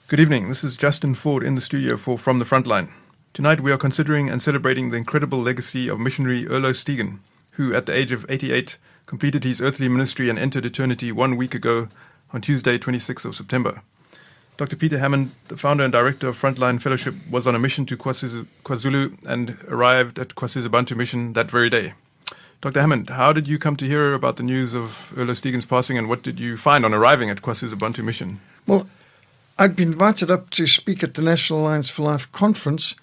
Good evening. This is Justin Ford in the studio for From the Frontline. Tonight we are considering and celebrating the incredible legacy of missionary Erlo Stegen, who at the age of 88 completed his earthly ministry and entered eternity 1 week ago on Tuesday, 26th of September. Dr. Peter Hammond, the founder and director of Frontline Fellowship, was on a mission to KwaZulu and arrived at KwaZulu Mission that very day. Dr. Hammond, how did you come to hear about the news of Erlo Stegen's passing, and what did you find on arriving at KwaZulu Mission? Well, I'd been invited up to speak at the National Alliance for Life conference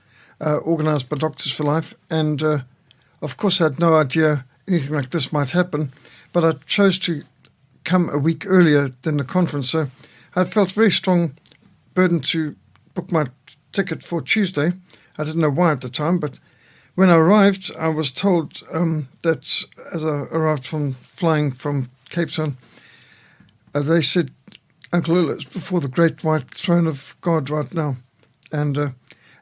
organised by Doctors for Life, and of course I had no idea anything like this might happen, but I chose to come a week earlier than the conference, so I felt very strong burden to book my ticket for Tuesday. I didn't know why at the time, but when I arrived, I was told that as I arrived flying from Cape Town, they said, Uncle Erlo is before the great white throne of God right now. And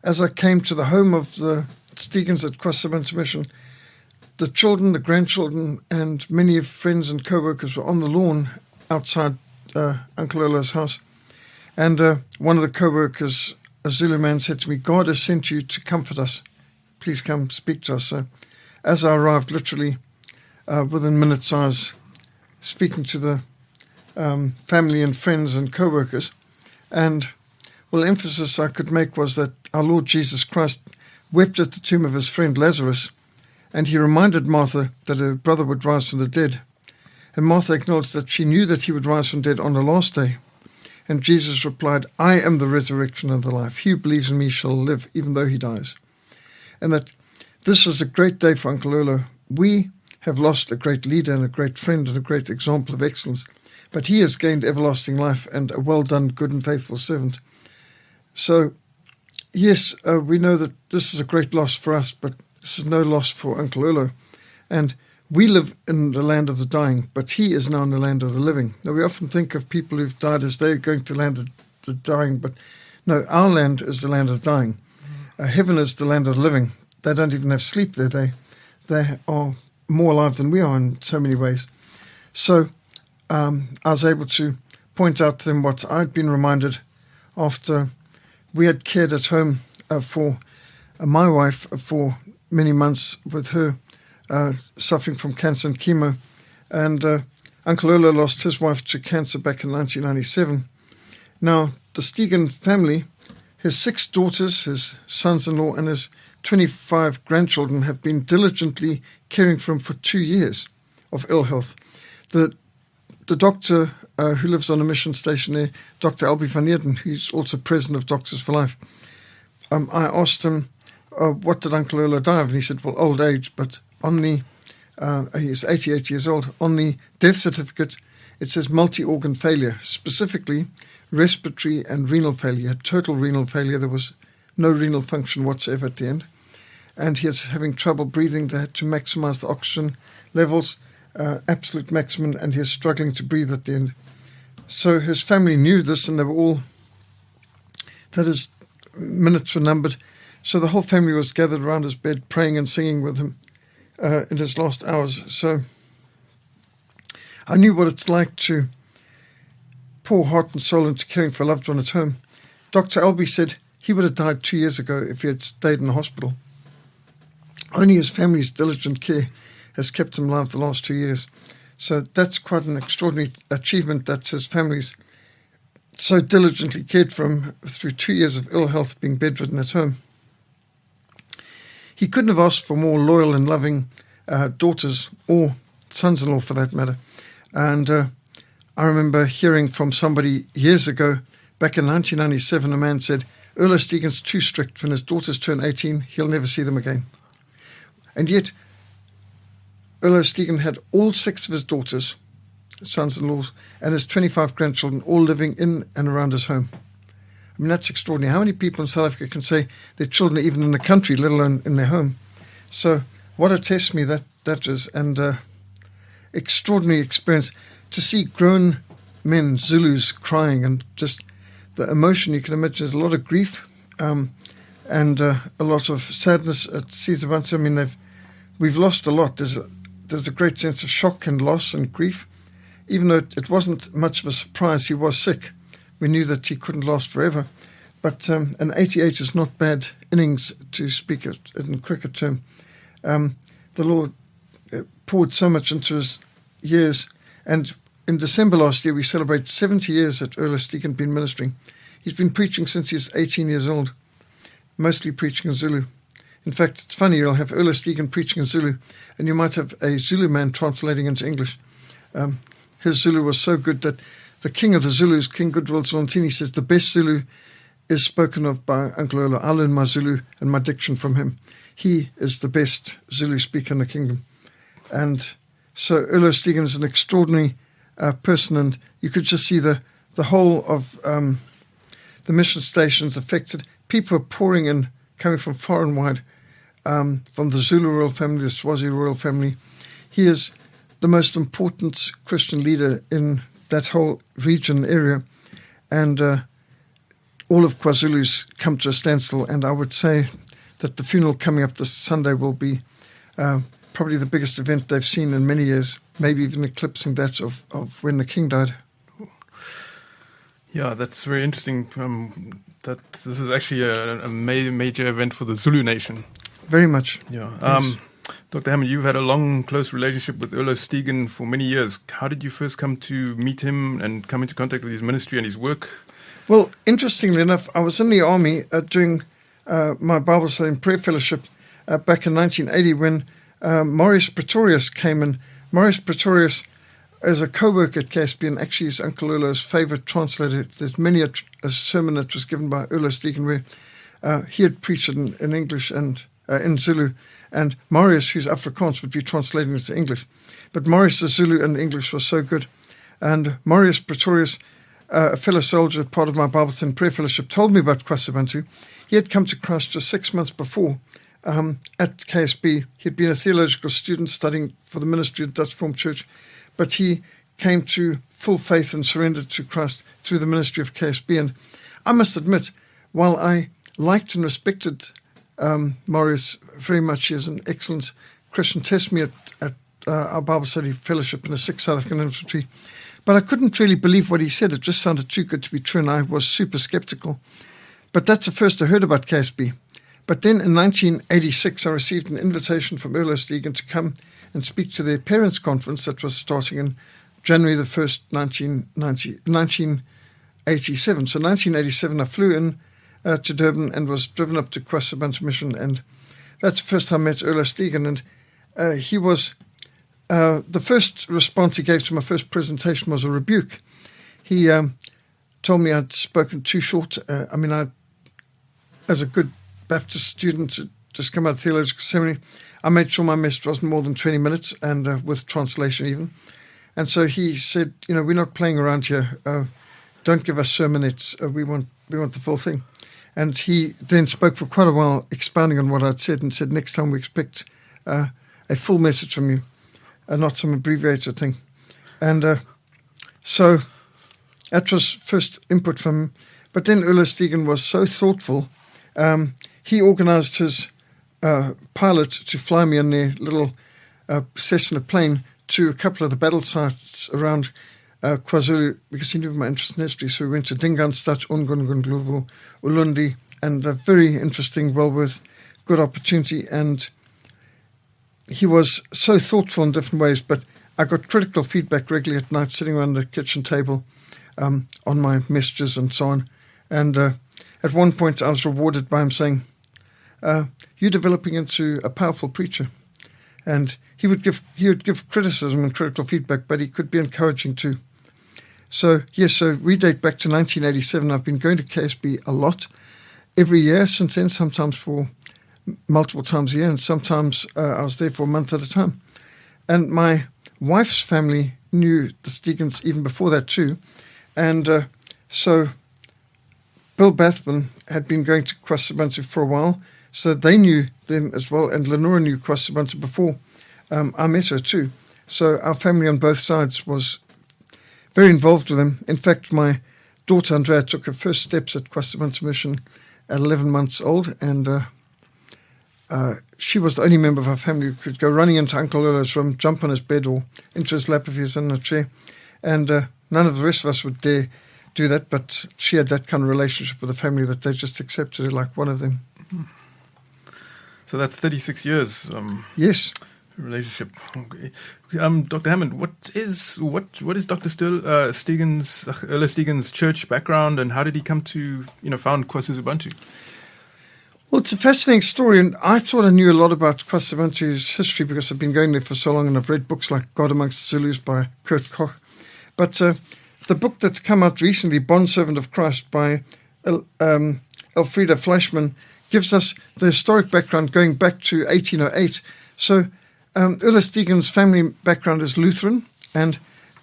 as I came to the home of the Stegens at KwaZulu Mission, the children, the grandchildren, and many friends and co-workers were on the lawn outside Uncle Erlo's house. And one of the co-workers, a Zulu man, said to me, "God has sent you to comfort us. Please come speak to us." So as I arrived, literally within minutes, I was speaking to the family and friends and co-workers. And well, the emphasis I could make was that our Lord Jesus Christ wept at the tomb of his friend Lazarus, and he reminded Martha that her brother would rise from the dead. And Martha acknowledged that she knew that he would rise from the dead on the last day. And Jesus replied, "I am the resurrection and the life. He who believes in me shall live, even though he dies." And that this is a great day for Uncle Erlo. We have lost a great leader and a great friend and a great example of excellence, but he has gained everlasting life and a well done, good and faithful servant. So, yes, we know that this is a great loss for us, but this is no loss for Uncle Erlo. And we live in the land of the dying, but he is now in the land of the living. Now, we often think of people who've died as they're going to the land of the dying, but no, our land is the land of the dying. Heaven is the land of the living. They don't even have sleep there. They are more alive than we are in so many ways. So I was able to point out to them what I'd been reminded after we had cared at home for my wife for many months with her suffering from cancer and chemo. And Uncle Erlo lost his wife to cancer back in 1997. Now, the Stegen family, his 6 daughters, his sons-in-law, and his 25 grandchildren have been diligently caring for him for 2 years of ill health. The doctor who lives on a mission station there, Dr. Albie van Eerden, who's also president of Doctors for Life, I asked him, what did Uncle Erlo die of? And he said, well, old age, but on the, he's 88 years old, on the death certificate, it says multi-organ failure, specifically respiratory and renal failure, total renal failure. There was no renal function whatsoever at the end. And he is having trouble breathing. They had to maximize the oxygen levels, absolute maximum, and he's struggling to breathe at the end. So his family knew this, and they were all, that his minutes were numbered. So the whole family was gathered around his bed, praying and singing with him in his last hours. So I knew what it's like to pour heart and soul into caring for a loved one at home. Dr. Albie said he would have died 2 years ago if he had stayed in the hospital. Only his family's diligent care has kept him alive the last 2 years. So that's quite an extraordinary achievement that his family's so diligently cared for him through 2 years of ill health, being bedridden at home. He couldn't have asked for more loyal and loving daughters, or sons-in-law for that matter. And I remember hearing from somebody years ago, back in 1997, a man said, Erlo Stegen's too strict. When his daughters turn 18, he'll never see them again. And yet, Erlo Stegen had all 6 of his daughters, sons-in-law, and his 25 grandchildren all living in and around his home. I mean, that's extraordinary. How many people in South Africa can say their children are even in the country, let alone in their home? So what a testimony that is, and extraordinary experience to see grown men, Zulus, crying, and just the emotion you can imagine. There's a lot of grief and a lot of sadness at Sizabantsu. I mean, we've lost a lot. There's a great sense of shock and loss and grief. Even though it wasn't much of a surprise, he was sick. we knew that he couldn't last forever. But an 88 is not bad innings to speak in cricket term. The Lord poured so much into his years. And in December last year, we celebrated 70 years that Erlo Stegen been ministering. He's been preaching since he's 18 years old, mostly preaching in Zulu. In fact, it's funny, you'll have Erlo Stegen preaching in Zulu, and you might have a Zulu man translating into English. His Zulu was so good that the king of the Zulus, King Goodwill Zwelithini, says the best Zulu is spoken of by Uncle Erlo. I learned my Zulu and my diction from him. He is the best Zulu speaker in the kingdom. And so Erlo Stegen is an extraordinary person, and you could just see the whole of the mission stations affected. People are pouring in, coming from far and wide, from the Zulu royal family, the Swazi royal family. He is the most important Christian leader in that whole region area. And all of KwaZulu's come to a standstill. And I would say that the funeral coming up this Sunday will be probably the biggest event they've seen in many years, maybe even eclipsing that of when the king died. Yeah, that's very interesting. That this is actually a major event for the Zulu nation. Very much. Yeah. Yes. Dr. Hammond, you've had a long, close relationship with Erlo Stegen for many years. How did you first come to meet him and come into contact with his ministry and his work? Well, interestingly enough, I was in the army doing my Bible study and prayer fellowship back in 1980 when Maurice Pretorius came in. Maurice Pretorius is a co-worker at KSB and actually is Uncle Erlo's favourite translator. There's many a sermon that was given by Erlo Stegen where he had preached in English and in Zulu, and Maurice, who's Afrikaans, would be translating it to English. But Maurice's Zulu and English was so good. And Maurice Pretorius, a fellow soldier, part of my Bible and prayer fellowship, told me about KwaZulu. He had come to Christ just 6 months before at KSB. He'd been a theological student studying for the ministry of the Dutch Reformed Church, but he came to full faith and surrendered to Christ through the ministry of KSB. And I must admit, while I liked and respected Maurice very much, he is an excellent Christian, tested me at our Bible study fellowship in the 6th South African Infantry, but I couldn't really believe what he said. It just sounded too good to be true, and I was super skeptical. But that's the first I heard about KSB. But then in 1986, I received an invitation from Erlo Stegen to come and speak to their parents' conference that was starting in January the 1st, 1987. So 1987, I flew in to Durban and was driven up to KwaZulu Mission, and that's the first time I met Erlo Stegen. And he was the first response he gave to my first presentation was a rebuke. He told me I'd spoken too short. I as a good Baptist student to just come out of theological seminary, I made sure my message wasn't more than 20 minutes, and with translation even. And so he said, we're not playing around here. Don't give us sermonettes. We want the full thing. And he then spoke for quite a while, expounding on what I'd said, and said, next time we expect a full message from you, not some abbreviated thing. And so that was first input from him. But then Erlo Stegen was so thoughtful. He organized his pilot to fly me on their little Cessna plane to a couple of the battle sites around KwaZulu, because he knew my interest in history. So we went to Dingaanstad, Ungungundluvu, Ulundi, and a very interesting, well worth, good opportunity. And he was so thoughtful in different ways, but I got critical feedback regularly at night, sitting around the kitchen table on my messages and so on. And at one point I was rewarded by him saying, you're developing into a powerful preacher. And he would give criticism and critical feedback, but he could be encouraging too. So, yes, so we date back to 1987. I've been going to KSB a lot, every year since then, sometimes for multiple times a year, and sometimes I was there for a month at a time. And my wife's family knew the Stegens even before that too. And so Bill Bathman had been going to KwaZulu for a while, so they knew them as well, and Lenora knew KwaZulu before I met her too. So our family on both sides was very involved with them. In fact, my daughter Andrea took her first steps at KwaZulu Mission at 11 months old, and she was the only member of our family who could go running into Uncle Erlo's room, jump on his bed or into his lap if he was in a chair, and none of the rest of us would dare do that, but she had that kind of relationship with the family that they just accepted her like one of them. So that's 36 years. Yes. Relationship. Okay. Dr. Hammond, what is Dr. Erlo Stegen's church background, and how did he come to found Kwasi's Ubuntu? Well, it's a fascinating story, and I thought I knew a lot about Kwasi's Ubuntu's history because I've been going there for so long, and I've read books like God Amongst the Zulus by Kurt Koch. But the book that's come out recently, Bondservant of Christ by Elfriede Fleischmann, gives us the historic background going back to 1808. So Erlo Stegen's family background is Lutheran, and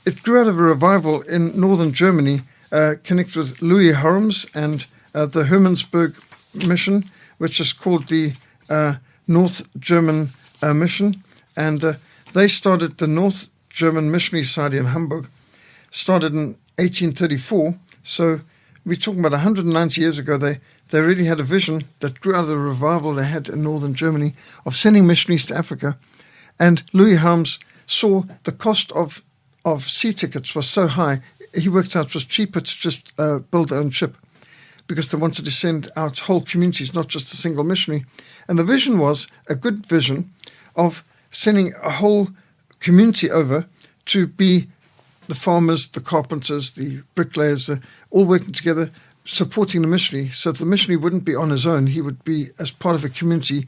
it grew out of a revival in northern Germany, connected with Louis Harms and the Hermannsburg mission, which is called the North German Mission. And they started the North German Missionary Society in Hamburg, started in 1834. So we're talking about 190 years ago. They really had a vision that grew out of the revival they had in northern Germany of sending missionaries to Africa. And Louis Harms saw the cost of sea tickets was so high, he worked out it was cheaper to just build their own ship because they wanted to send out whole communities, not just a single missionary. And the vision was a good vision of sending a whole community over to be the farmers, the carpenters, the bricklayers, all working together, supporting the missionary. So the missionary wouldn't be on his own. He would be as part of a community,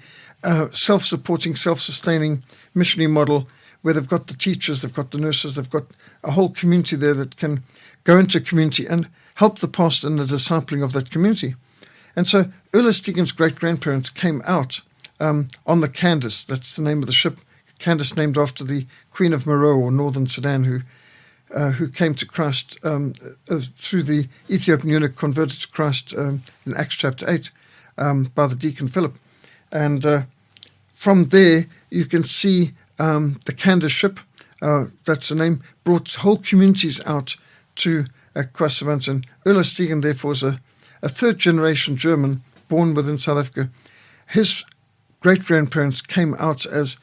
self-supporting, self-sustaining missionary model where they've got the teachers, they've got the nurses, they've got a whole community there that can go into a community and help the pastor in the discipling of that community. And so Erlo Stegen's great-grandparents came out on the Candace. That's the name of the ship. Candace named after the Queen of Meroe, or Northern Sudan, who came to Christ through the Ethiopian eunuch converted to Christ in Acts chapter 8 by the deacon Philip. And from there, you can see the Candace ship, that's the name, brought whole communities out to Kwasi's Ubuntu. And Erlo Stegen, therefore, is a third-generation German born within South Africa. His great-grandparents came out as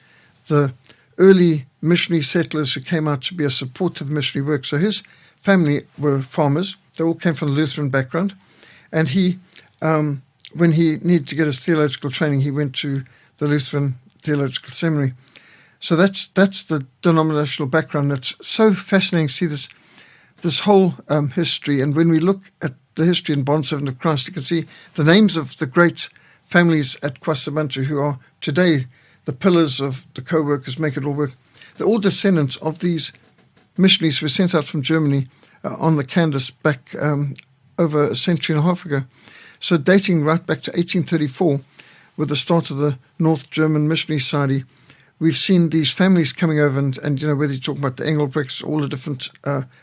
the early missionary settlers who came out to be a support to the missionary work. So his family were farmers. They all came from the Lutheran background. And he, when he needed to get his theological training, he went to the Lutheran Theological Seminary. So that's the denominational background. That's so fascinating to see this whole history. And when we look at the history in Bondservant of Christ, you can see the names of the great families at Kwasi's Ubuntu who are today the pillars of the co-workers, make it all work. They're all descendants of these missionaries who were sent out from Germany on the Candace back over a century and a half ago. So dating right back to 1834, with the start of the North German Missionary Society, we've seen these families coming over and whether you're talking about the Engelbrechts, all the different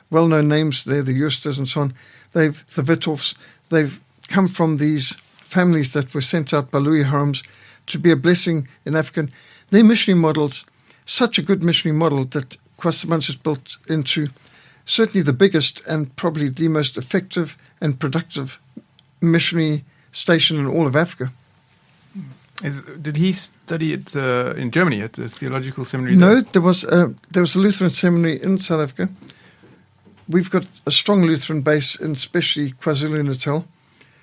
well-known names there, the Justers and so on, the Witthofs, they've come from these families that were sent out by Louis Harms to be a blessing in Africa. Their missionary models, such a good missionary model that Kwasi's Ubuntu has built into certainly the biggest and probably the most effective and productive missionary station in all of Africa. Did he study it in Germany at the theological seminary? No, there was a Lutheran seminary in South Africa. We've got a strong Lutheran base in especially KwaZulu-Natal.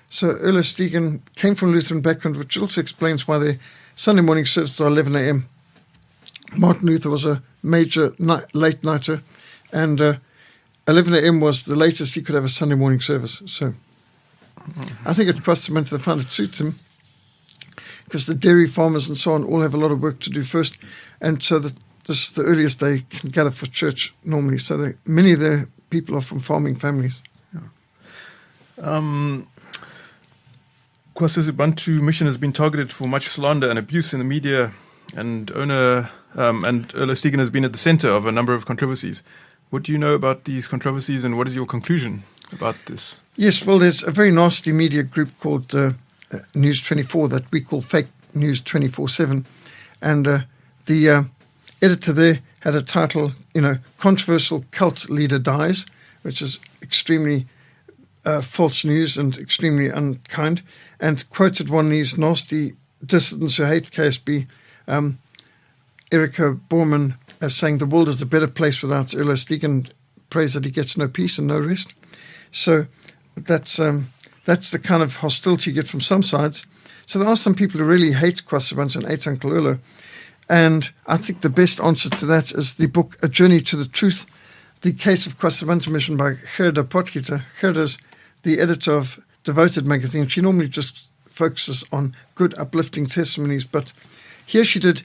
So Erlo Stegen came from a Lutheran background, which also explains why their Sunday morning services are 11 a.m. Martin Luther was a major late nighter, and 11 a.m. was the latest he could have a Sunday morning service. So I think it Kwasi's Ubuntu, they found it suits him, because the dairy farmers and so on all have a lot of work to do first. And so this is the earliest they can gather for church normally. So many of their people are from farming families. Kwasi's Ubuntu mission has been targeted for much slander and abuse in the media, and Erlo Stegen has been at the center of a number of controversies. What do you know about these controversies, and what is your conclusion about this? Yes, well, there's a very nasty media group called News 24 that we call Fake News 24/7, and the editor there had a title, Controversial Cult Leader Dies, which is extremely false news and extremely unkind, and quoted one of these nasty dissidents who hate KSB, Erika Borman, as saying the world is a better place without Erlo Stegen, prays that he gets no peace and no rest. So that's the kind of hostility you get from some sides. So there are some people who really hate Kwasabuntu and hate Uncle Erlo. And I think the best answer to that is the book A Journey to the Truth, The Case of Kwasabuntu Mission by Gerda Potgieter. Gerda is the editor of Devoted magazine. She normally just focuses on good, uplifting testimonies, but here she did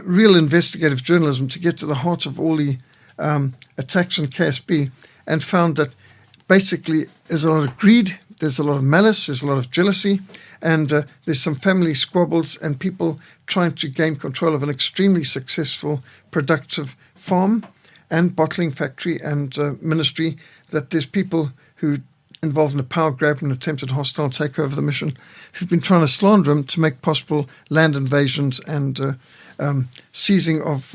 real investigative journalism to get to the heart of all the attacks on KSB, and found that basically there's a lot of greed, there's a lot of malice, there's a lot of jealousy, and there's some family squabbles and people trying to gain control of an extremely successful, productive farm and bottling factory and ministry, that there's people who involved in a power grab and attempted hostile takeover of the mission who've been trying to slander him to make possible land invasions and seizing of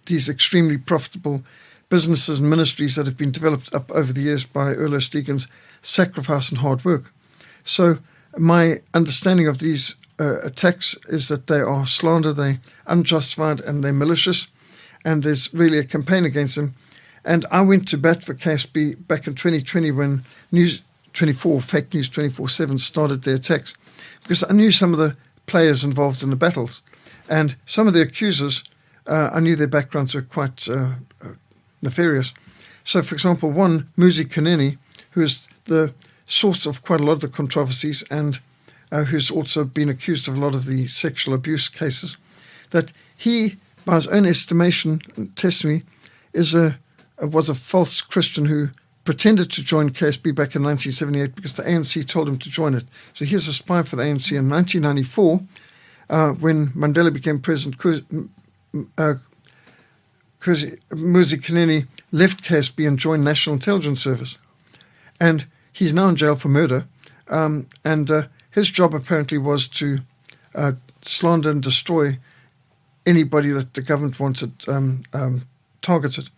these extremely profitable businesses and ministries that have been developed up over the years by Erlo Stegen's sacrifice and hard work. So my understanding of these attacks is that they are slander, they're unjustified, and they're malicious, and there's really a campaign against them. And I went to bat for KSB back in 2020 when News 24, Fake News 24/7 started their attacks, because I knew some of the players involved in the battles, and some of the accusers, I knew their backgrounds were quite nefarious. So, for example, one, Muzi Kaneni, who is the source of quite a lot of the controversies and who's also been accused of a lot of the sexual abuse cases, that he, by his own estimation and testimony, was a false Christian who pretended to join KSB back in 1978 because the ANC told him to join it. So he's a spy for the ANC. In 1994, when Mandela became president, Muzi Kaneni left KSB and joined National Intelligence Service. And he's now in jail for murder. And his job apparently was to slander and destroy anybody that the government wanted targeted.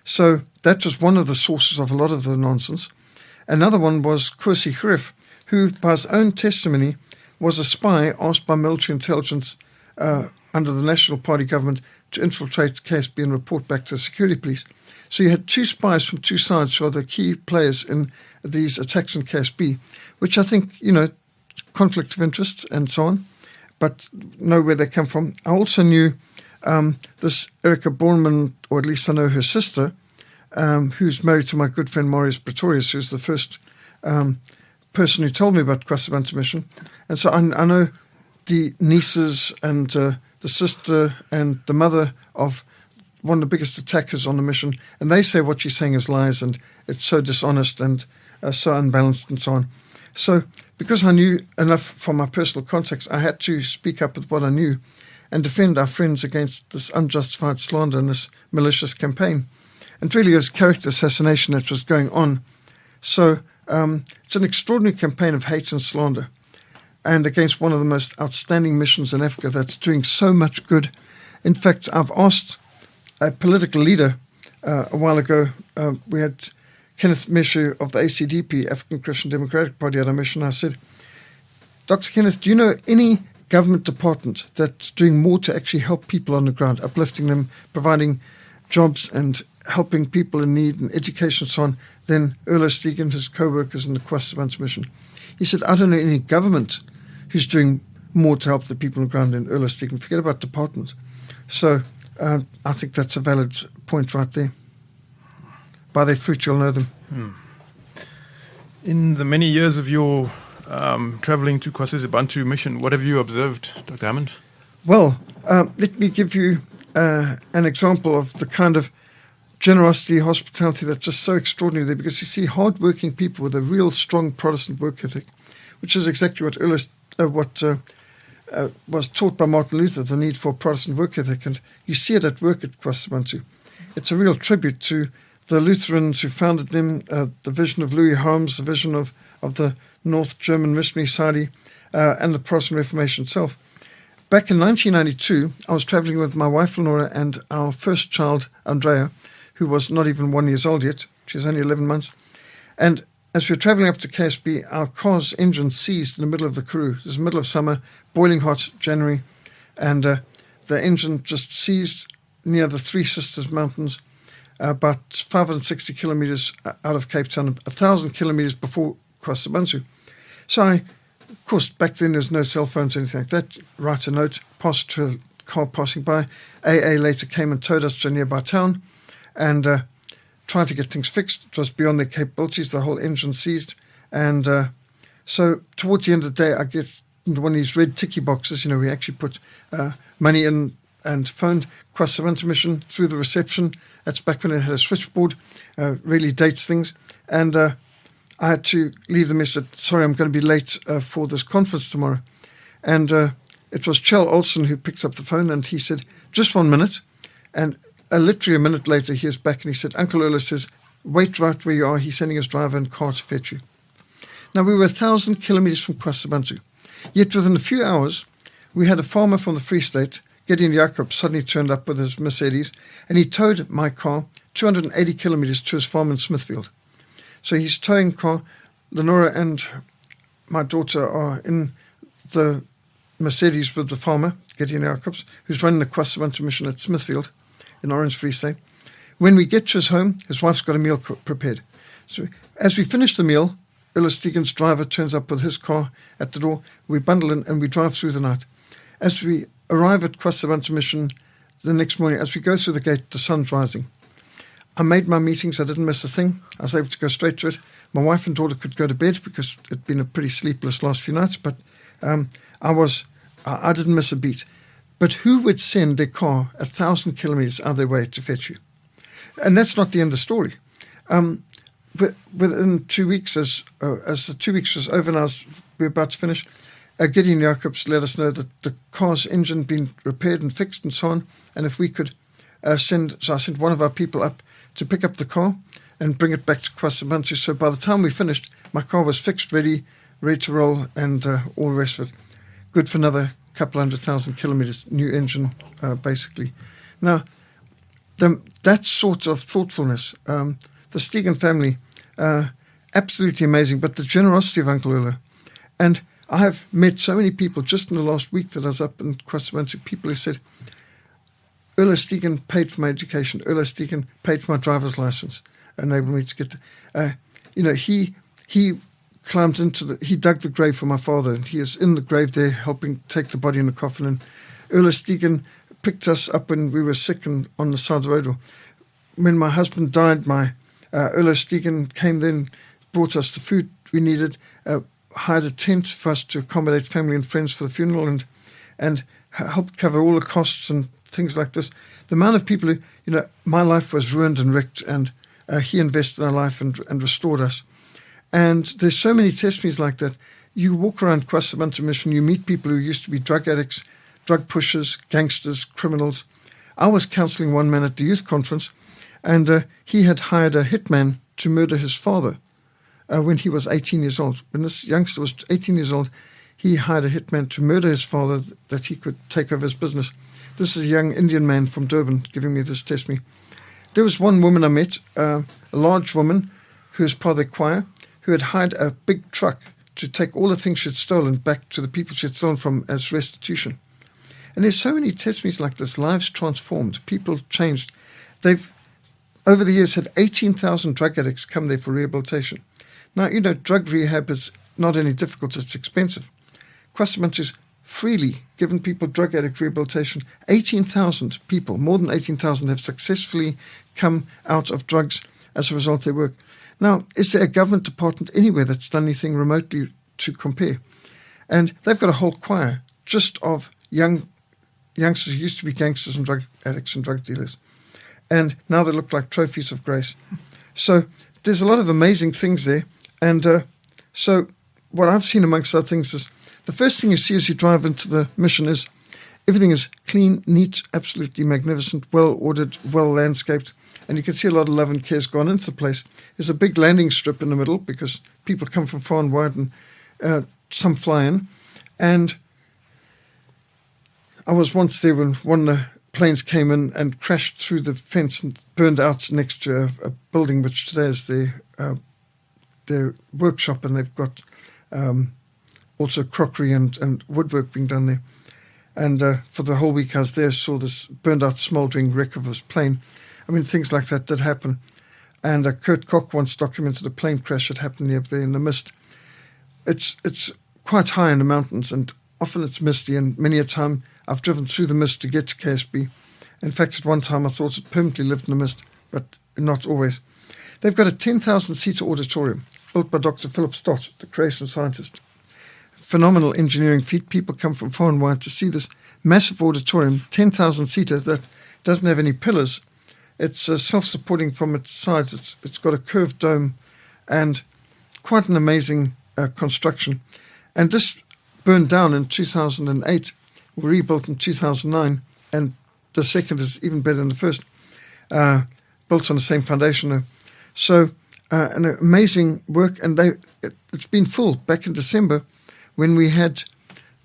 So that was one of the sources of a lot of the nonsense. Another one was Kursi Hrif, who, by his own testimony, was a spy asked by military intelligence under the National Party government to infiltrate KSB and report back to the security police. So you had two spies from two sides who are the key players in these attacks on KSB, which I think, conflicts of interest and so on, but know where they come from. I also knew this Erica Bornemann, or at least I know her sister, who's married to my good friend Marius Pretorius, who's the first person who told me about Kwasabuntu Mission. And so I know the nieces and the sister and the mother of one of the biggest attackers on the mission, and they say what she's saying is lies and it's so dishonest and so unbalanced and so on. So because I knew enough from my personal context, I had to speak up with what I knew and defend our friends against this unjustified slander and this malicious campaign. And really it was character assassination that was going on. So it's an extraordinary campaign of hate and slander, and against one of the most outstanding missions in Africa that's doing so much good. In fact, I've asked a political leader a while ago, we had Kenneth Meshu of the ACDP, African Christian Democratic Party, at our mission. I said, Dr. Kenneth, do you know any government department that's doing more to actually help people on the ground, uplifting them, providing jobs and helping people in need and education and so on, than Erlo Stegen, his co-workers in the Kwasabuntu Mission? He said, I don't know any government who's doing more to help the people on the ground than Erlo Stegen. Forget about departments. So I think that's a valid point right there. By their fruit you'll know them. In the many years of your traveling to Kwasabuntu Mission, what have you observed, Dr. Hammond? Well, let me give you an example of the kind of generosity, hospitality that's just so extraordinary there, because you see hard-working people with a real strong Protestant work ethic, which is exactly what was taught by Martin Luther, the need for Protestant work ethic, and you see it at work at Kwasabuntu. It's a real tribute to the Lutherans who founded them, the vision of Louis Harms, the vision of the North German Missionary Society, and the Protestant Reformation itself. Back in 1992, I was traveling with my wife, Lenora, and our first child, Andrea, who was not even 1 year old yet. She was only 11 months. And as we were traveling up to KSB, our car's engine seized in the middle of the Karoo. It was the middle of summer, boiling hot, January, and the engine just seized near the Three Sisters Mountains. about 560 kilometres out of Cape Town, 1,000 kilometres before Kwasibantu. So I, of course, back then there's no cell phones or anything like that. Write a note, pass it to a car passing by. AA later came and towed us to a nearby town and tried to get things fixed. It was beyond their capabilities, the whole engine seized. And so towards the end of the day, I get into one of these red ticky boxes. We actually put money in and phoned Kwasibantu Mission through the reception. That's back when it had a switchboard, really dates things. And I had to leave the message, sorry, I'm going to be late for this conference tomorrow. And it was Chell Olsen who picks up the phone, and he said, just 1 minute. And literally a minute later, he is back, and he said, Uncle Erlo says, wait right where you are. He's sending his driver and car to fetch you. Now, we were 1,000 kilometres from Kwasibantu. Yet within a few hours, we had a farmer from the Free State, Gideon Jacob, suddenly turned up with his Mercedes, and he towed my car 280 kilometres to his farm in Smithfield. So he's towing car. Lenora and my daughter are in the Mercedes with the farmer, Gideon Jacobs, who's running the Kwasibantu Mission at Smithfield in Orange Free State. When we get to his home, his wife's got a meal prepared. So as we finish the meal, Erlo Stegen's driver turns up with his car at the door. We bundle in and we drive through the night. As we arrive at Kwasibantu Mission the next morning, as we go through the gate, the sun's rising. I made my meetings. I didn't miss a thing. I was able to go straight to it. My wife and daughter could go to bed because it'd been a pretty sleepless last few nights, but I didn't miss a beat. But who would send their car 1,000 kilometres out of their way to fetch you? And that's not the end of the story. Within 2 weeks, as the 2 weeks was over and we were about to finish, Gideon Jacobs let us know that the car's engine had been repaired and fixed and so on, and if we could so I sent one of our people up to pick up the car and bring it back to Kwasibantu. So by the time we finished, my car was fixed, ready to roll, and all the rest of it. Good for another couple 100,000 kilometres, new engine, basically. Now, that sort of thoughtfulness, the Stegen family, absolutely amazing, but the generosity of Uncle Erlo. And I have met so many people just in the last week that I was up in Kwasibantu, people who said, Erlo Stegen paid for my education. Erlo Stegen paid for my driver's license, enabled me to get he climbed he dug the grave for my father, and he is in the grave there helping take the body in the coffin. And Erlo Stegen picked us up when we were sick and on the side of the road. When my husband died, my Erlo Stegen came then, brought us the food we needed, hired a tent for us to accommodate family and friends for the funeral, and helped cover all the costs and things like this. The amount of people who, my life was ruined and wrecked, and he invested in our life and restored us. And there's so many testimonies like that. You walk around Kwasibantu Mission, you meet people who used to be drug addicts, drug pushers, gangsters, criminals. I was counselling one man at the youth conference, and he had hired a hitman to murder his father when he was 18 years old. When this youngster was 18 years old, he hired a hitman to murder his father that he could take over his business. This is a young Indian man from Durban giving me this testimony. There was one woman I met, a large woman who was part of the choir, who had hired a big truck to take all the things she had stolen back to the people she had stolen from as restitution. And there's so many testimonies like this, lives transformed, people changed. They've, over the years, had 18,000 drug addicts come there for rehabilitation. Now, drug rehab is not only difficult, it's expensive. Kwasibantu's freely given people drug addict rehabilitation. 18,000 people, more than 18,000, have successfully come out of drugs as a result of their work. Now, is there a government department anywhere that's done anything remotely to compare? And they've got a whole choir just of youngsters who used to be gangsters and drug addicts and drug dealers. And now they look like trophies of grace. So there's a lot of amazing things there. And so what I've seen amongst other things is the first thing you see as you drive into the mission is everything is clean, neat, absolutely magnificent, well-ordered, well-landscaped. And you can see a lot of love and care has gone into the place. There's a big landing strip in the middle because people come from far and wide and some fly in. And I was once there when one of the planes came in and crashed through the fence and burned out next to a building which today is their workshop, and they've got also crockery and woodwork being done there. And for the whole week I was there, saw this burned out, smouldering wreck of this plane. I mean, things like that did happen. And Kurt Koch once documented a plane crash that happened up there in the mist. It's quite high in the mountains, and often it's misty, and many a time I've driven through the mist to get to KSB. In fact, at one time I thought it permanently lived in the mist, but not always. They've got a 10,000-seater auditorium built by Dr. Philip Stott, the creation scientist. Phenomenal engineering feat. People come from far and wide to see this massive auditorium, 10,000-seater, that doesn't have any pillars. It's self-supporting from its sides. It's got a curved dome and quite an amazing construction. And this burned down in 2008, rebuilt in 2009, and the second is even better than the first, built on the same foundation. So an amazing work, and it's been full. Back in December, when we had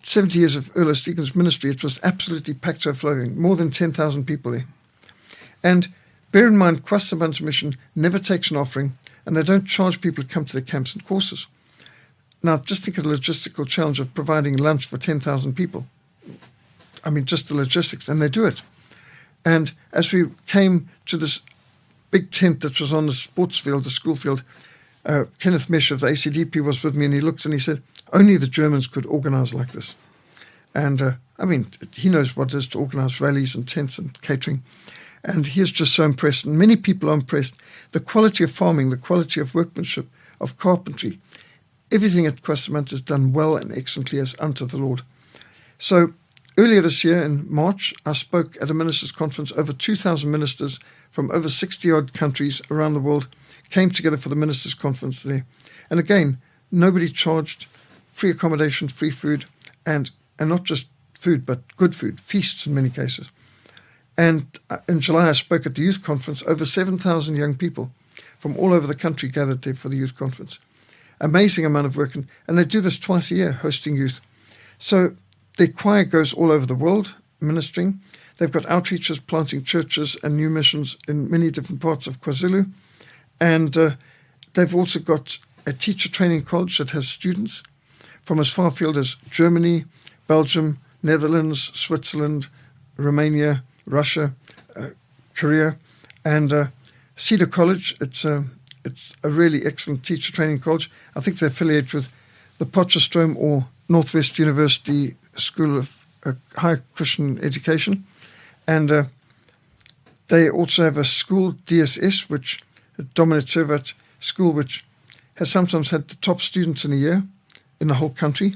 70 years of Erlo Stegen's ministry, it was absolutely packed to overflowing, more than 10,000 people there. And bear in mind, Kwastaband's mission never takes an offering, and they don't charge people to come to their camps and courses. Now, just think of the logistical challenge of providing lunch for 10,000 people. I mean, just the logistics, and they do it. And as we came to this big tent that was on the sports field, the school field, Kenneth Mesh of the ACDP was with me, and he looked and he said, only the Germans could organize like this. And, I mean, he knows what it is to organize rallies and tents and catering. And he is just so impressed, and many people are impressed. The quality of farming, the quality of workmanship, of carpentry, everything at Kwastaband is done well and excellently as unto the Lord. So earlier this year in March, I spoke at a ministers' conference. Over 2,000 ministers from over 60-odd countries around the world came together for the ministers' conference there. And again, nobody charged, free accommodation, free food, and not just food, but good food, feasts in many cases. And in July, I spoke at the youth conference. Over 7,000 young people from all over the country gathered there for the youth conference. Amazing amount of work. And they do this twice a year, hosting youth. So their choir goes all over the world, ministering. They've got outreaches, planting churches and new missions in many different parts of KwaZulu. And they've also got a teacher training college that has students from as far afield as Germany, Belgium, Netherlands, Switzerland, Romania, Russia, Korea, and Cedar College. It's a really excellent teacher training college. I think they're affiliated with the Potchefstroom or Northwest University School of Higher Christian Education. And they also have a school, DSS, which Dominic Servat School, which has sometimes had the top students in a year in the whole country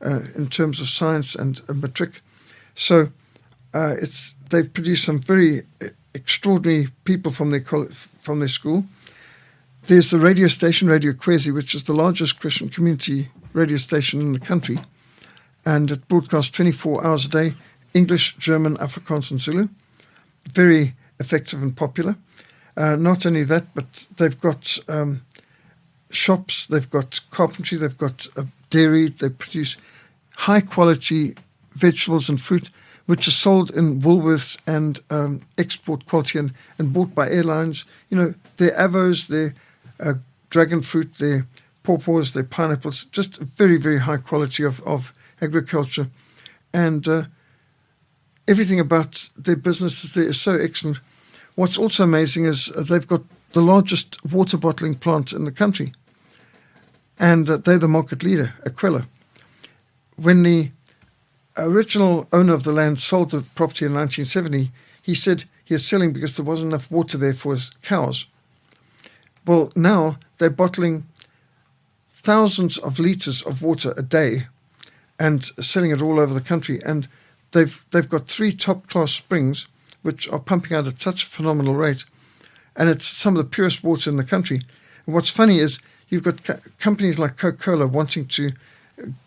in terms of science and matric. So they've produced some very extraordinary people from their school. There's the radio station, Radio Kwezi, which is the largest Christian community radio station in the country. And it broadcasts 24 hours a day, English, German, Afrikaans, and Zulu. Very effective and popular. Not only that, but they've got shops, they've got carpentry, they've got dairy. They produce high-quality vegetables and fruit, which are sold in Woolworths and export quality and bought by airlines. You know, their avos, their dragon fruit, their pawpaws, their pineapples, just very, very high quality of agriculture. And everything about their businesses there is so excellent. What's also amazing is they've got the largest water bottling plant in the country. And they're the market leader, Aquila. When the original owner of the land sold the property in 1970, he said he was selling because there wasn't enough water there for his cows. Well, now they're bottling thousands of litres of water a day and selling it all over the country. And they've got 3 top-class springs which are pumping out at such a phenomenal rate. And it's some of the purest water in the country. And what's funny is you've got companies like Coca-Cola wanting to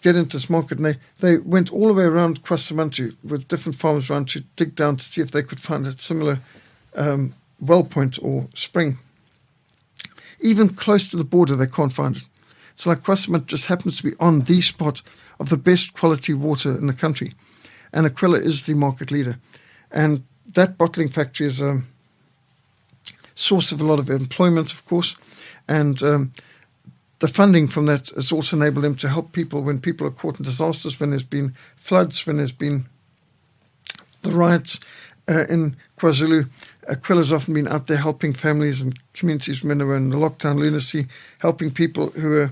get into this market, and they went all the way around Kwastaband with different farmers around to dig down to see if they could find a similar well point or spring. Even close to the border, they can't find it. It's like Kwastaband just happens to be on the spot of the best quality water in the country, and Aquila is the market leader. And that bottling factory is a source of a lot of employment, of course, and the funding from that has also enabled them to help people when people are caught in disasters, when there's been floods, when there's been the riots, in KwaZulu, Quilla's often been out there helping families and communities when they were in the lockdown lunacy, helping people who were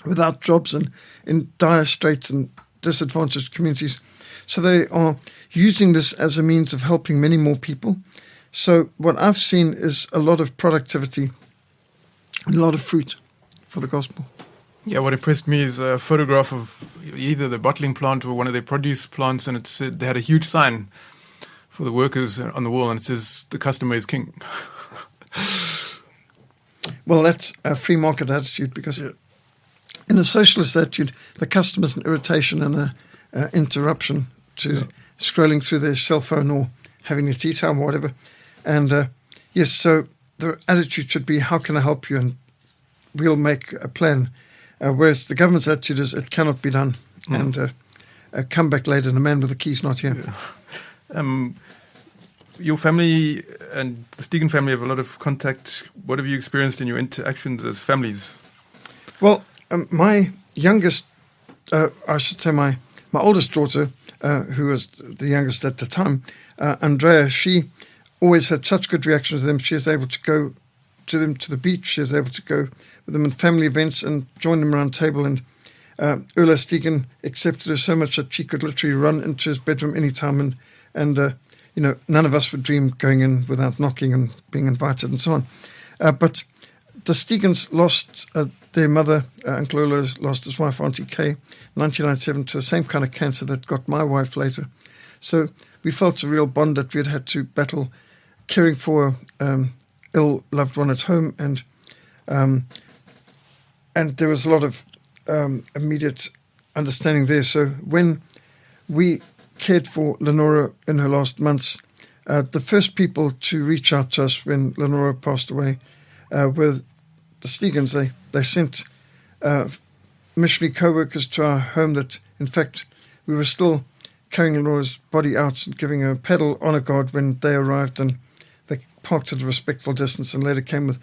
without jobs and in dire straits and disadvantaged communities. So they are using this as a means of helping many more people. So what I've seen is a lot of productivity and a lot of fruit for the gospel. Yeah, what impressed me is a photograph of either the bottling plant or one of their produce plants, and it said they had a huge sign for the workers on the wall, and it says, "The customer is king." Well, that's a free market attitude, because in a socialist attitude, the customer's an irritation and an interruption to scrolling through their cell phone or having a tea time or whatever. And yes, so the attitude should be, how can I help you? And we'll make a plan. Whereas the government's attitude is, it cannot be done. And come back later, and the man with the key's not here. Yeah. Your family and the Stegen family have a lot of contact. What have you experienced in your interactions as families? Well, my youngest, I should say my oldest daughter, who was the youngest at the time, Andrea, she always had such good reactions to them. She was able to go to them to the beach. She was able to go with them in family events and join them around the table. And Erlo Stegen accepted her so much that she could literally run into his bedroom anytime. And none of us would dream going in without knocking and being invited and so on. But the Stegens lost their mother. Uncle Erlo lost his wife, Auntie Kay, 1997, to the same kind of cancer that got my wife later. So we felt a real bond that we had to battle caring for ill loved one at home, and there was a lot of immediate understanding there. So when we cared for Lenora in her last months, the first people to reach out to us when Lenora passed away were the Stegens. They sent missionary co-workers to our home that, in fact, we were still carrying Lenora's body out and giving her a pedal honor guard when they arrived, and they parked at a respectful distance and later came with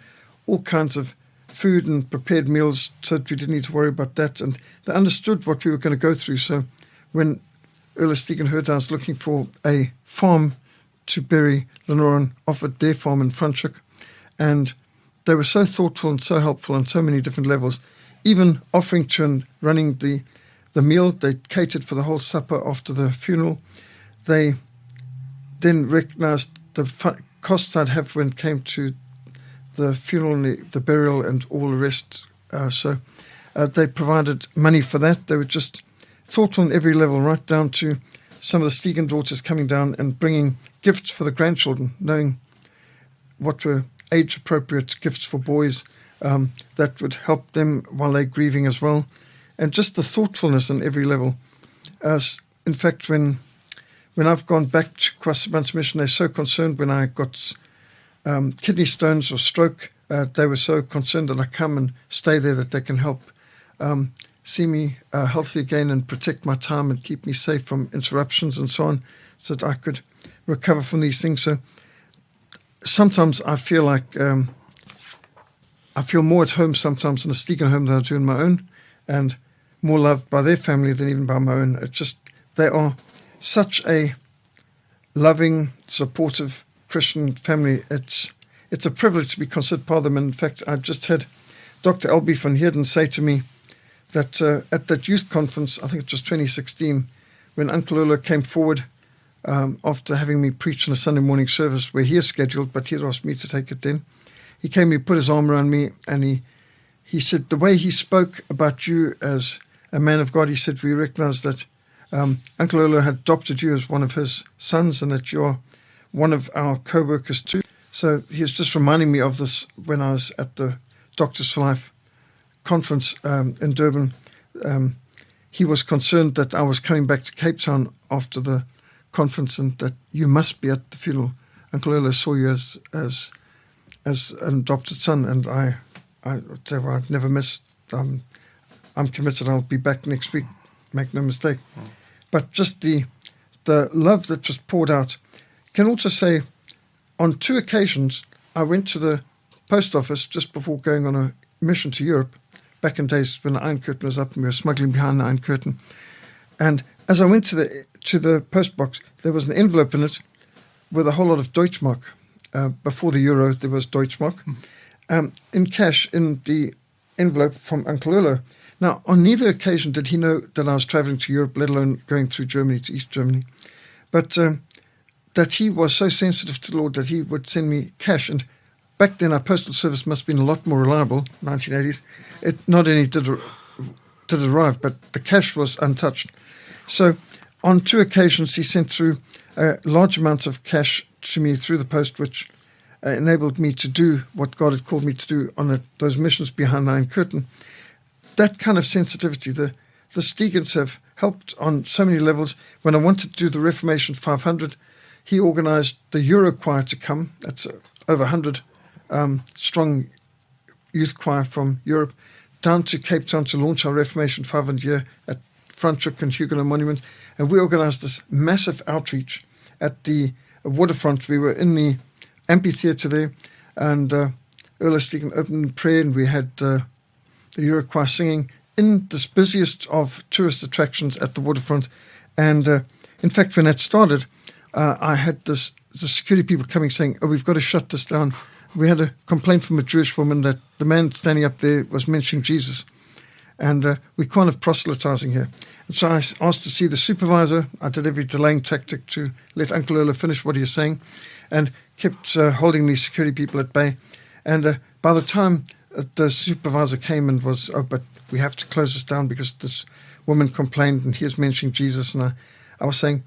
all kinds of food and prepared meals so that we didn't need to worry about that. And they understood what we were going to go through. So when Erlo Stegen heard I was looking for a farm to bury Lenora and offered their farm in Franschhoek, and they were so thoughtful and so helpful on so many different levels, even offering to and running the meal. They catered for the whole supper after the funeral. They then recognized the costs I'd have when it came to the funeral and the burial and all the rest. So they provided money for that. They were just thoughtful on every level, right down to some of the Stegen daughters coming down and bringing gifts for the grandchildren, knowing what were age-appropriate gifts for boys that would help them while they're grieving as well. And just the thoughtfulness on every level. In fact, when I've gone back to KwaZulu Mission, they're so concerned when I got kidney stones or stroke. They were so concerned that I come and stay there, that they can help see me healthy again and protect my time and keep me safe from interruptions and so on, so that I could recover from these things. So sometimes I feel like I feel more at home sometimes in a Stegen home than I do in my own, and more loved by their family than even by my own. It's just, they are such a loving, supportive Christian family. It's a privilege to be considered part of them. And in fact, I've just had Dr. Albie van Heerden say to me that at that youth conference, I think it was 2016, when Uncle Erlo came forward after having me preach in a Sunday morning service where he is scheduled, but he had asked me to take it then. He came, he put his arm around me, and he said, the way he spoke about you as a man of God, he said, we recognize that Uncle Erlo had adopted you as one of his sons and that you're one of our co-workers too. So he was just reminding me of this when I was at the Doctors for Life conference in Durban. He was concerned that I was coming back to Cape Town after the conference and that you must be at the funeral. Uncle Erlo saw you as an adopted son, and I said, well, I've never missed. I'm committed. I'll be back next week. Make no mistake. But just the love that was poured out. Can also say, on 2 occasions, I went to the post office just before going on a mission to Europe, back in days when the Iron Curtain was up and we were smuggling behind the Iron Curtain. And as I went to the post box, there was an envelope in it with a whole lot of Deutschmark. Before the euro, there was Deutschmark. In cash in the envelope from Uncle Erlo. Now, on neither occasion did he know that I was traveling to Europe, let alone going through Germany to East Germany. But that he was so sensitive to the Lord that he would send me cash. And back then, our postal service must have been a lot more reliable, 1980s. It not only did it arrive, but the cash was untouched. So on 2 occasions, he sent through large amounts of cash to me through the post, which enabled me to do what God had called me to do on those missions behind the Iron Curtain. That kind of sensitivity, the Stegens have helped on so many levels. When I wanted to do the Reformation 500, he organized the Euro Choir to come. That's over 100 strong youth choir from Europe, down to Cape Town to launch our Reformation 500 year at Frontline and Huguenot Monument. And we organized this massive outreach at the waterfront. We were in the amphitheater there, and Erlo Stegen opened in prayer, and we had the Euro Choir singing in this busiest of tourist attractions at the waterfront. And in fact, when that started, I had the security people coming saying, "Oh, we've got to shut this down." We had a complaint from a Jewish woman that the man standing up there was mentioning Jesus, and we can't have proselytizing here. And so I asked to see the supervisor. I did every delaying tactic to let Uncle Erlo finish what he was saying, and kept holding these security people at bay. And by the time the supervisor came and was, "Oh, but we have to close this down because this woman complained and he was mentioning Jesus," and I was saying,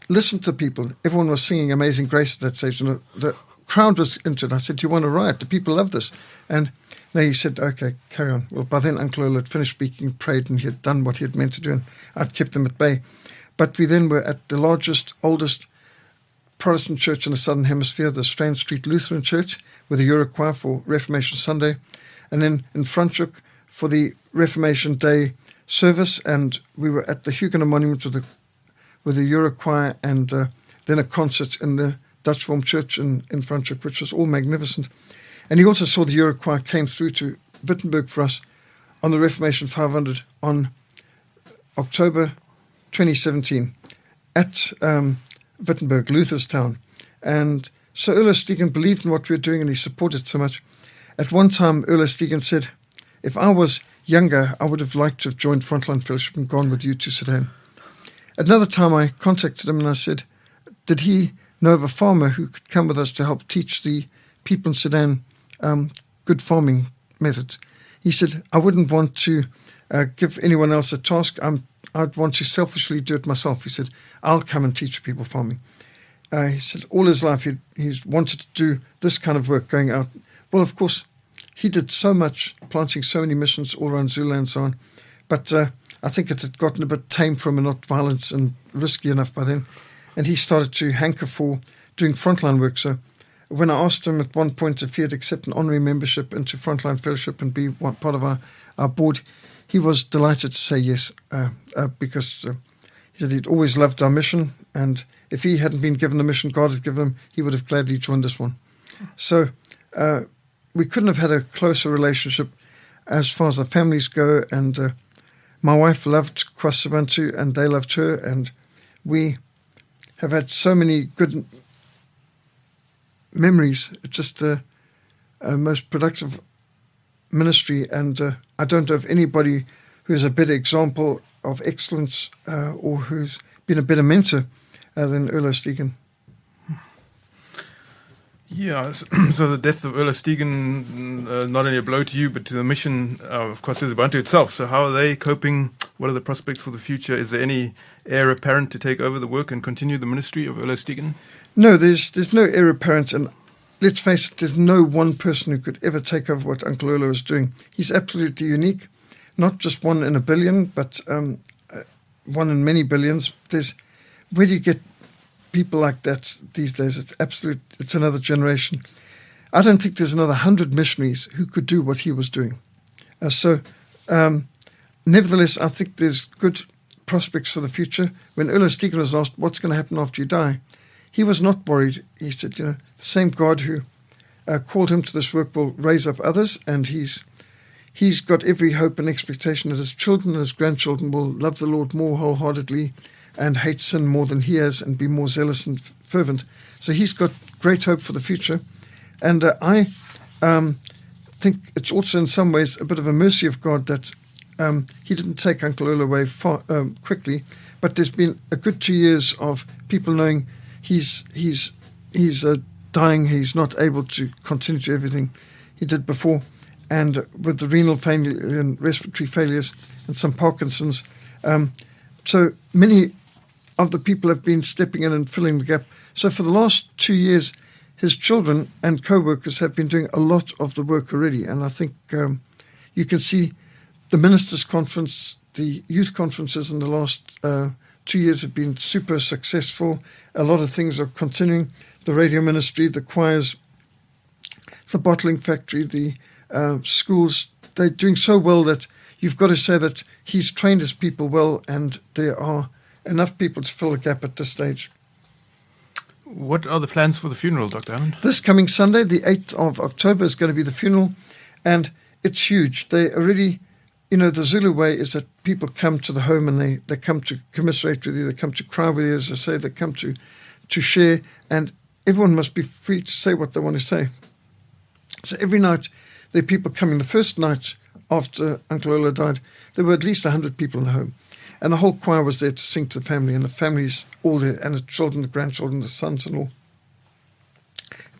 listen to people. Everyone was singing Amazing Grace at that stage, and the crowd was into it. I said, "Do you want to riot? The people love this." And he said, "Okay, carry on." Well, by then Uncle Erlo had finished speaking, prayed, and he had done what he had meant to do, and I'd kept them at bay. But we then were at the largest, oldest Protestant church in the Southern Hemisphere, the Strand Street Lutheran Church, with a Euro Choir for Reformation Sunday, and then in Frontline for the Reformation Day service, and we were at the Huguenot Monument with a Euro Choir, and then a concert in the Dutch Reformed Church in Frontline, which was all magnificent. And he also saw the Euro Choir came through to Wittenberg for us on the Reformation 500 on October 2017 at Wittenberg, Lutherstown. And so Erlo Stegen believed in what we were doing, and he supported so much. At one time, Erlo Stegen said, "If I was younger, I would have liked to have joined Frontline Fellowship and gone with you to Sudan." Another time I contacted him and I said, did he know of a farmer who could come with us to help teach the people in Sudan good farming methods? He said, "I wouldn't want to give anyone else a task. I'd want to selfishly do it myself." He said, "I'll come and teach people farming." He said all his life he's wanted to do this kind of work, going out. Well, of course, he did so much, planting so many missions all around Zulu and so on. But I think it had gotten a bit tame for him and not violent and risky enough by then. And he started to hanker for doing frontline work. So when I asked him at one point if he had accepted an honorary membership into Frontline Fellowship and be part of our board, he was delighted to say yes, because he said he'd always loved our mission, and if he hadn't been given the mission God had given him, he would have gladly joined this one. So we couldn't have had a closer relationship as far as our families go, and my wife loved KwaZulu and they loved her, and we have had so many good memories. It's just the most productive ministry, and I don't know of anybody who is a better example of excellence or who's been a better mentor than Erlo Stegen. Yeah, so the death of Erlo Stegen, not only a blow to you, but to the mission, of course, is Ubuntu itself. So how are they coping? What are the prospects for the future? Is there any heir apparent to take over the work and continue the ministry of Erlo Stegen? No, there's no heir apparent, and let's face it, there's no one person who could ever take over what Uncle Erlo is doing. He's absolutely unique, not just one in a billion, but one in many billions. Where do you get people like that these days? It's another generation. I don't think there's another 100 missionaries who could do what he was doing. Nevertheless, I think there's good prospects for the future. When Erlo Stegen was asked, what's going to happen after you die, he was not worried. He said, the same God who called him to this work will raise up others, and he's got every hope and expectation that his children and his grandchildren will love the Lord more wholeheartedly and hate sin more than he has, and be more zealous and fervent. So he's got great hope for the future. And I think it's also in some ways a bit of a mercy of God that he didn't take Uncle Erlo away quickly, but there's been a good 2 years of people knowing he's dying, he's not able to continue to everything he did before, and with the renal failure and respiratory failures and some Parkinson's. So many of the people have been stepping in and filling the gap. So for the last 2 years, his children and co-workers have been doing a lot of the work already. And I think you can see the Ministers' Conference, the youth conferences in the last 2 years have been super successful. A lot of things are continuing. The radio ministry, the choirs, the bottling factory, the schools, they're doing so well that you've got to say that he's trained his people well, and there are enough people to fill the gap at this stage. What are the plans for the funeral, Dr. Allen? This coming Sunday, the 8th of October, is going to be the funeral, and it's huge. They already, the Zulu way is that people come to the home and they come to commiserate with you, they come to cry with you, as I say, they come to share, and everyone must be free to say what they want to say. So every night, there are people coming. The first night after Uncle Erlo died, there were at least 100 people in the home. And the whole choir was there to sing to the family, and the families all there, and the children, the grandchildren, the sons and all.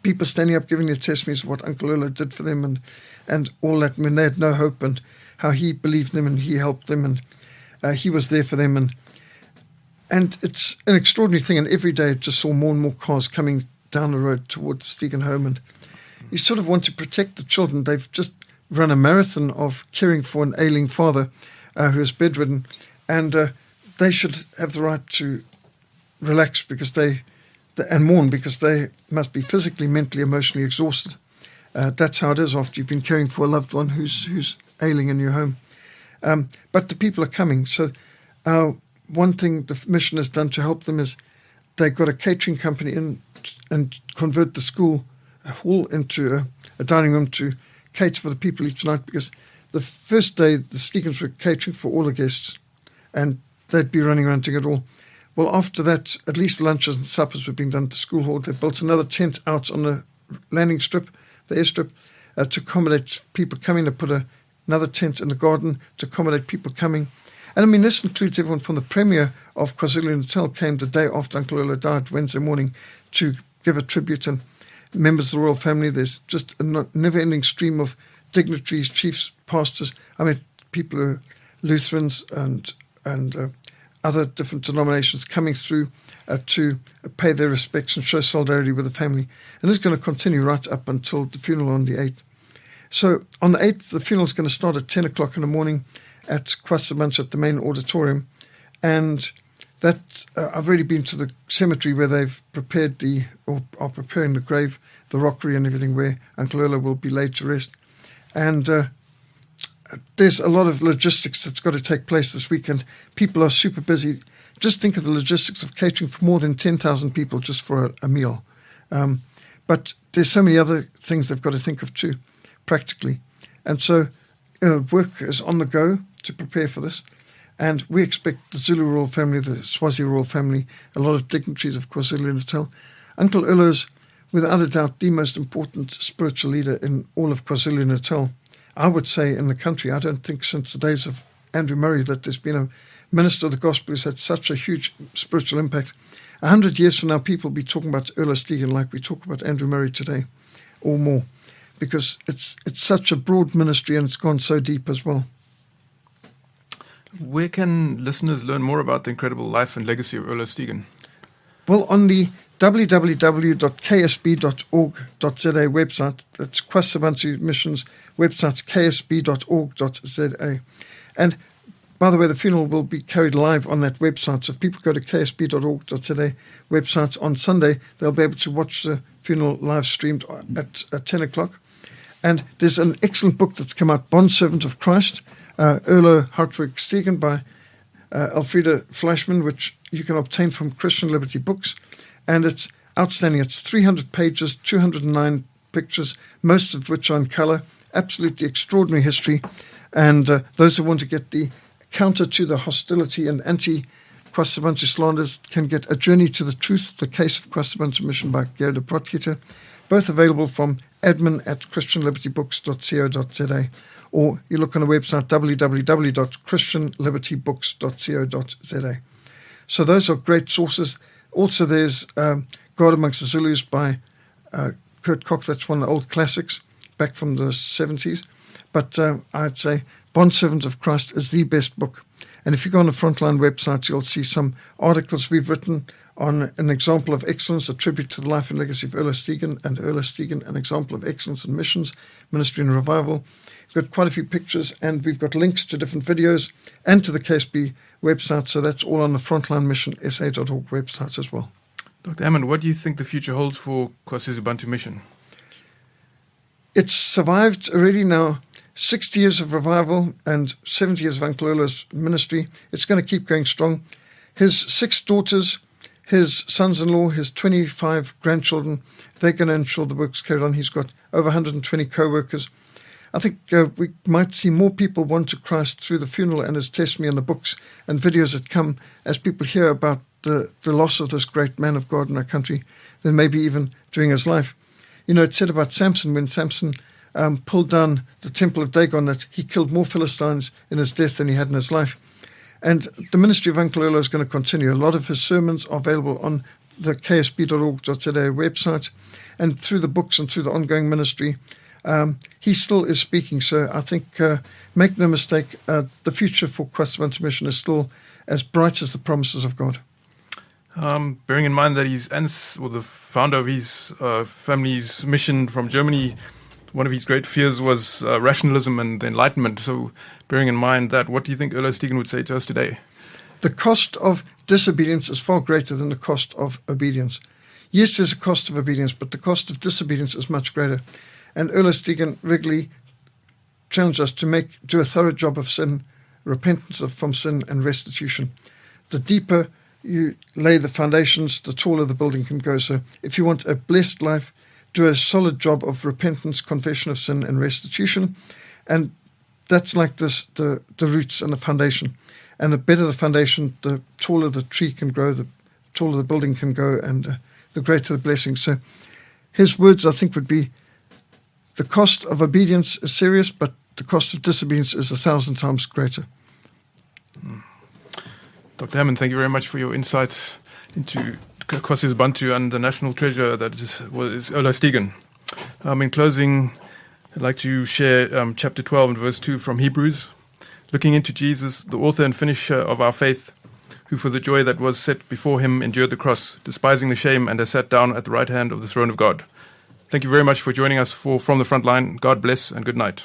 People standing up giving their testimonies of what Uncle Erlo did for them and all that when they had no hope, and how he believed in them and he helped them, and he was there for them. And it's an extraordinary thing, and every day I just saw more and more cars coming down the road towards Stegen home, and you sort of want to protect the children. They've just run a marathon of caring for an ailing father who is bedridden, and they should have the right to relax and mourn, because they must be physically, mentally, emotionally exhausted. That's how it is after you've been caring for a loved one who's ailing in your home. But the people are coming. So one thing the mission has done to help them is they've got a catering company in and convert the school hall into a dining room to cater for the people each night, because the first day the Stegens were catering for all the guests, and they'd be running around doing it all. Well, after that, at least lunches and suppers were being done at the school hall. They built another tent out on the landing strip, the airstrip, to accommodate people coming. They put another tent in the garden to accommodate people coming. And I mean, this includes everyone from the Premier of KwaZulu-Natal came the day after Uncle Erlo died, Wednesday morning, to give a tribute, and members of the royal family. There's just a never-ending stream of dignitaries, chiefs, pastors. I mean, people who are Lutherans and other different denominations coming through to pay their respects and show solidarity with the family. And this is going to continue right up until the funeral on the 8th. So on the 8th, the funeral is going to start at 10 o'clock in the morning at Kwasibanch at the main auditorium. And that I've already been to the cemetery where they've prepared are preparing the grave, the rockery and everything where Uncle Erlo will be laid to rest. And there's a lot of logistics that's got to take place this weekend. People are super busy. Just think of the logistics of catering for more than 10,000 people just for a meal. But there's so many other things they've got to think of too, practically. And so work is on the go to prepare for this. And we expect the Zulu royal family, the Swazi royal family, a lot of dignitaries of KwaZulu-Natal. Uncle Erlo is, without a doubt, the most important spiritual leader in all of KwaZulu-Natal. I would say in the country. I don't think since the days of Andrew Murray that there's been a minister of the gospel who's had such a huge spiritual impact. 100 years from now, people will be talking about Erlo Stegen like we talk about Andrew Murray today, or more, because it's such a broad ministry and it's gone so deep as well. Where can listeners learn more about the incredible life and legacy of Erlo Stegen? Well, on the www.ksb.org.za website, that's Kwasibantu Mission's website, ksb.org.za. And by the way, the funeral will be carried live on that website. So if people go to ksb.org.za website on Sunday, they'll be able to watch the funeral live streamed at 10 o'clock. And there's an excellent book that's come out, Bondservant of Christ, Erlo Hartwig Stegen by Elfriede Fleischmann, which you can obtain from Christian Liberty Books. And it's outstanding. It's 300 pages, 209 pictures, most of which are in color. Absolutely extraordinary history. And those who want to get the counter to the hostility and Kwasibantu Slanders can get A Journey to the Truth, The Case of Kwasibantu Mission by Gerda Protkieter, both available from admin@christianlibertybooks.co.za, or you look on the website www.christianlibertybooks.co.za. So those are great sources. Also there's God Amongst the Zulus by Kurt Koch. That's one of the old classics back from the 70s. But I'd say Bondservant of Christ is the best book. And if you go on the Frontline website, you'll see some articles we've written on an example of excellence, a tribute to the life and legacy of Erlo Stegen, and Erlo Stegen, an example of excellence in missions, ministry and revival. We've got quite a few pictures, and we've got links to different videos and to the KSB website. So that's all on the Frontline Mission SA.org website as well. Dr. Hammond, what do you think the future holds for Kwasibantu Mission? It's survived already now 60 years of revival and 70 years of Uncle Erlo's ministry. It's going to keep going strong. His 6 daughters, his sons-in-law, his 25 grandchildren, they're going to ensure the work's carried on. He's got over 120 co-workers. I think we might see more people won to Christ through the funeral and his testimony and the books and videos that come as people hear about the loss of this great man of God in our country than maybe even during his life. You know, it's said about Samson, when Samson pulled down the temple of Dagon, that he killed more Philistines in his death than he had in his life. And the ministry of Uncle Erlo is going to continue. A lot of his sermons are available on the ksb.org.za website and through the books and through the ongoing ministry. He still is speaking, so I think, make no mistake, the future for Kwasibantu Mission is still as bright as the promises of God. Bearing in mind that the founder of his family's mission from Germany, one of his great fears was rationalism and the Enlightenment. So bearing in mind that, what do you think Erlo Stegen would say to us today? The cost of disobedience is far greater than the cost of obedience. Yes, there's a cost of obedience, but the cost of disobedience is much greater. And Erlo Stegen regularly challenged us to do a thorough job of sin, repentance from sin and restitution. The deeper you lay the foundations, the taller the building can go. So if you want a blessed life, do a solid job of repentance, confession of sin, and restitution. And that's like this, the roots and the foundation. And the better the foundation, the taller the tree can grow, the taller the building can go, and the greater the blessing. So his words, I think, would be, the cost of obedience is serious, but the cost of disobedience is 1,000 times greater. Dr. Hammond, thank you very much for your insights into Kwasibantu and the national treasure that is Erlo Stegen. In closing, I'd like to share chapter 12 and verse 2 from Hebrews. Looking into Jesus, the author and finisher of our faith, who for the joy that was set before him endured the cross, despising the shame, and has sat down at the right hand of the throne of God. Thank you very much for joining us From the Frontline. God bless and good night.